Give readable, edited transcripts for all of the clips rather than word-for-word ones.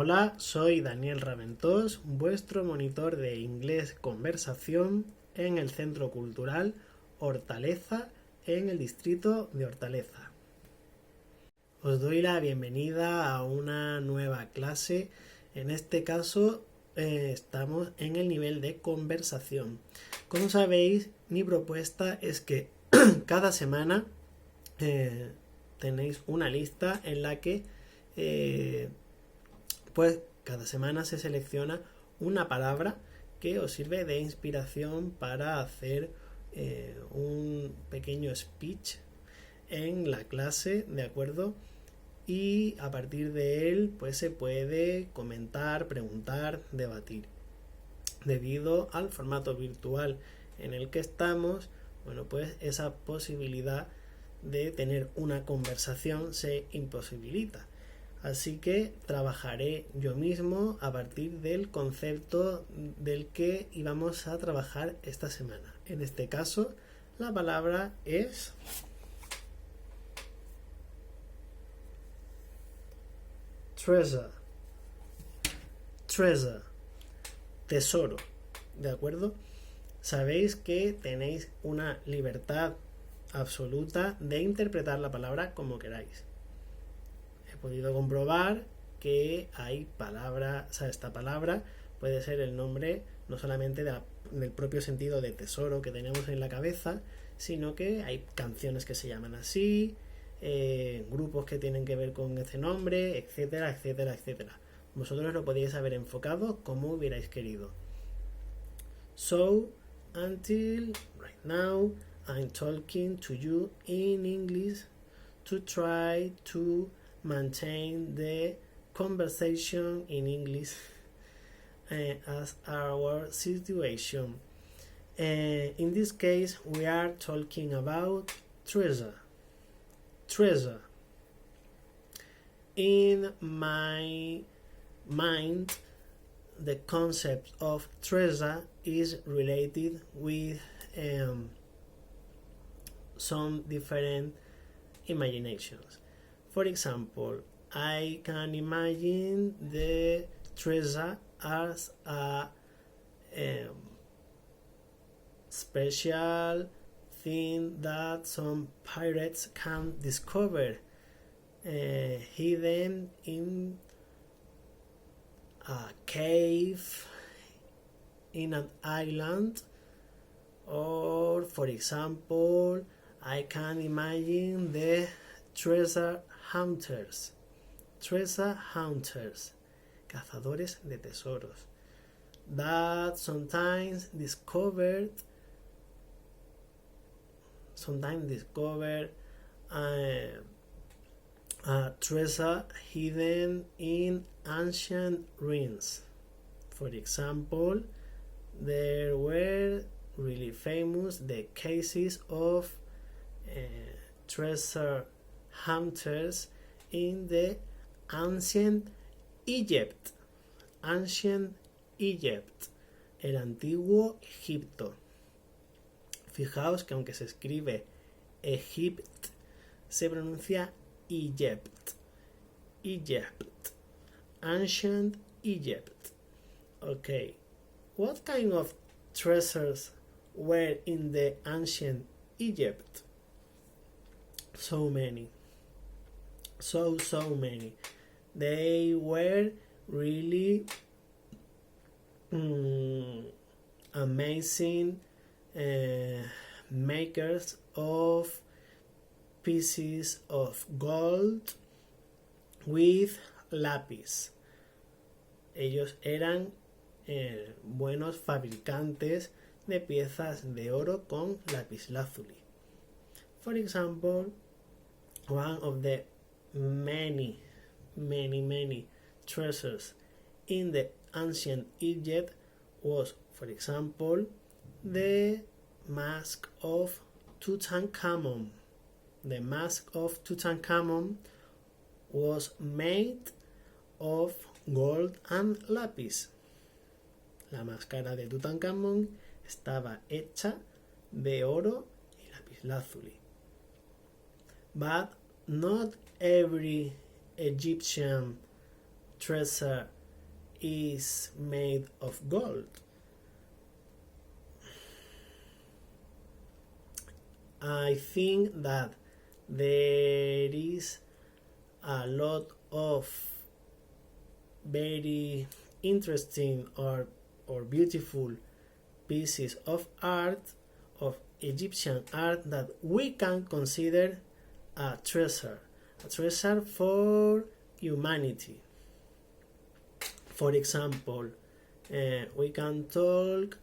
Hola, soy Daniel Raventós, vuestro monitor de inglés conversación en el Centro Cultural Hortaleza, en el distrito de Hortaleza. Os doy la bienvenida a una nueva clase. En este caso estamos en el nivel de conversación. Como sabéis, mi propuesta es que cada semana tenéis una lista en la que pues cada semana se selecciona una palabra que os sirve de inspiración para hacer un pequeño speech en la clase, ¿de acuerdo? Y a partir de él pues se puede comentar, preguntar, debatir. Debido al formato virtual en el que estamos, bueno, pues esa posibilidad de tener una conversación se imposibilita. Así que trabajaré yo mismo a partir del concepto del que íbamos a trabajar esta semana. En este caso, la palabra es treasure. Treasure. Tesoro. ¿De acuerdo? Sabéis que tenéis una libertad absoluta de interpretar la palabra como queráis. He podido comprobar que hay palabras, o sea, esta palabra puede ser el nombre no solamente del propio sentido de tesoro que tenemos en la cabeza, sino que hay canciones que se llaman así, grupos que tienen que ver con ese nombre, etcétera, etcétera, etcétera. Vosotros lo podéis haber enfocado como hubierais querido. So, until right now, I'm talking to you in English to try to maintain the conversation in English as our situation. In this case, we are talking about treasure. Treasure. In my mind, the concept of treasure is related with some different imaginations. For example, I can imagine the treasure as a special thing that some pirates can discover hidden in a cave in an island. Or, for example, I can imagine the treasure hunters. Treasure hunters. Cazadores de tesoros. That sometimes discover a treasure hidden in ancient ruins. For example, there were really famous the cases of treasure hunters in the ancient Egypt. Ancient Egypt, el antiguo Egipto. Fijaos que aunque se escribe Egypt, se pronuncia Egypt. Egypt. Ancient Egypt. Okay. What kind of treasures were in the ancient Egypt? So many. So many. They were really amazing makers of pieces of gold with lápiz. Ellos eran buenos fabricantes de piezas de oro con lapislázuli. For example, one of the many treasures in the ancient Egypt was, for example, the mask of Tutankhamun. The mask of Tutankhamun was made of gold and lápiz. La máscara de Tutankamón estaba hecha de oro y lapislázuli. But not every Egyptian treasure is made of gold. I think that there is a lot of very interesting or beautiful pieces of art, of Egyptian art, that we can consider a treasure for humanity. For example, we can talk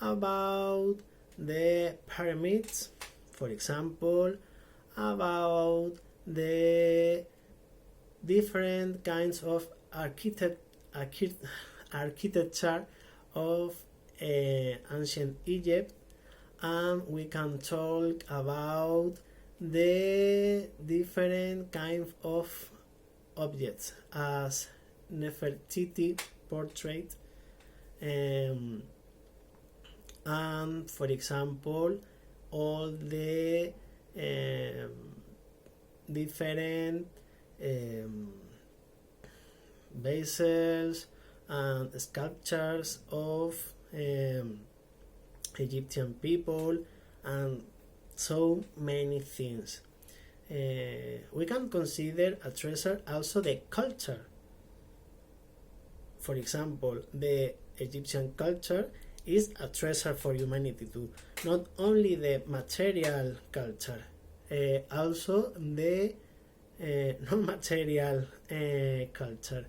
about the pyramids, for example, about the different kinds of architecture of ancient Egypt, and we can talk about the different kinds of objects as Nefertiti portrait, and for example all the different vases and sculptures of Egyptian people, and so many things. We can consider a treasure also the culture. For example, the Egyptian culture is a treasure for humanity too. Not only the material culture, also the non-material culture.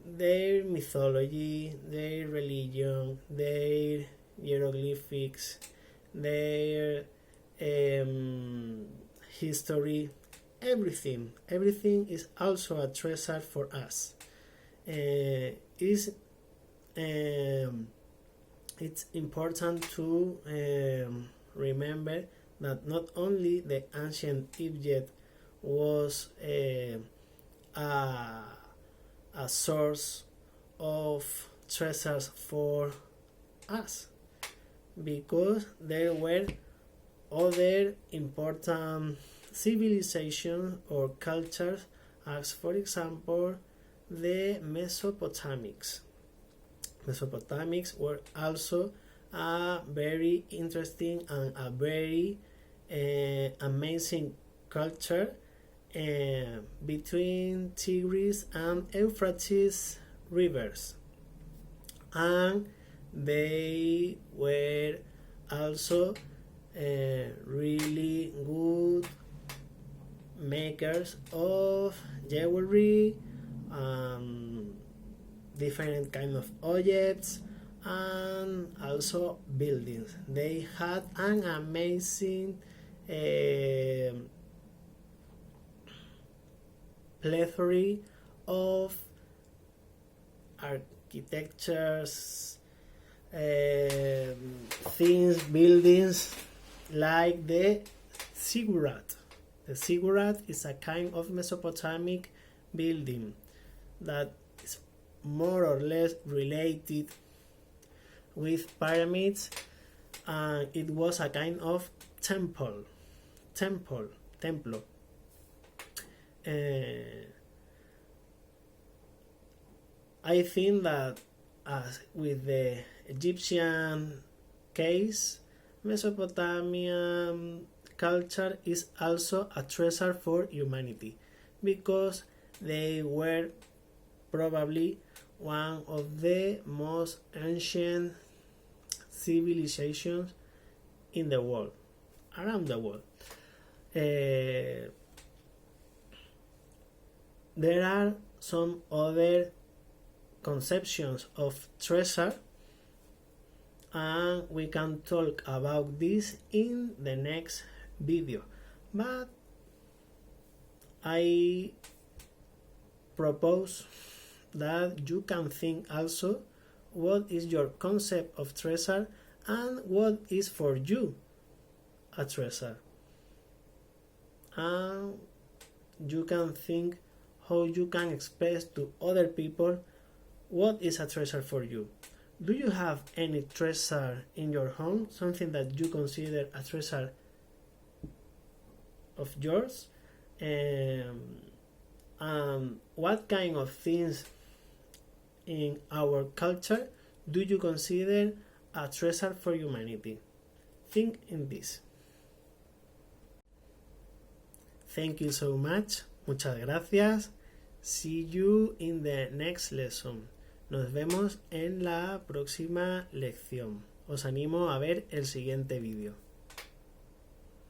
Their mythology, their religion, their hieroglyphics, their history, everything is also a treasure for us. It's important to remember that not only the ancient Egypt was a source of treasures for us, because there were other important civilizations or cultures, as for example the Mesopotamics. Mesopotamics were also a very interesting and a very amazing culture between Tigris and Euphrates rivers, and they were also really good makers of jewelry, different kind of objects, and also buildings. They had an amazing plethora of architectures, things, buildings, like the ziggurat. The ziggurat is a kind of Mesopotamic building that is more or less related with pyramids, and it was a kind of templo. I think that, as with the Egyptian case, Mesopotamian culture is also a treasure for humanity, because they were probably one of the most ancient civilizations in the world, around the world. There are some other conceptions of treasure, and we can talk about this in the next video, but I propose that you can think also what is your concept of treasure and what is for you a treasure, and you can think how you can express to other people what is a treasure for you. Do you have any treasure in your home, something that you consider a treasure of yours? What kind of things in our culture do you consider a treasure for humanity? Think in this. Thank you so much. Muchas gracias. See you in the next lesson. Nos vemos en la próxima lección. Os animo a ver el siguiente vídeo.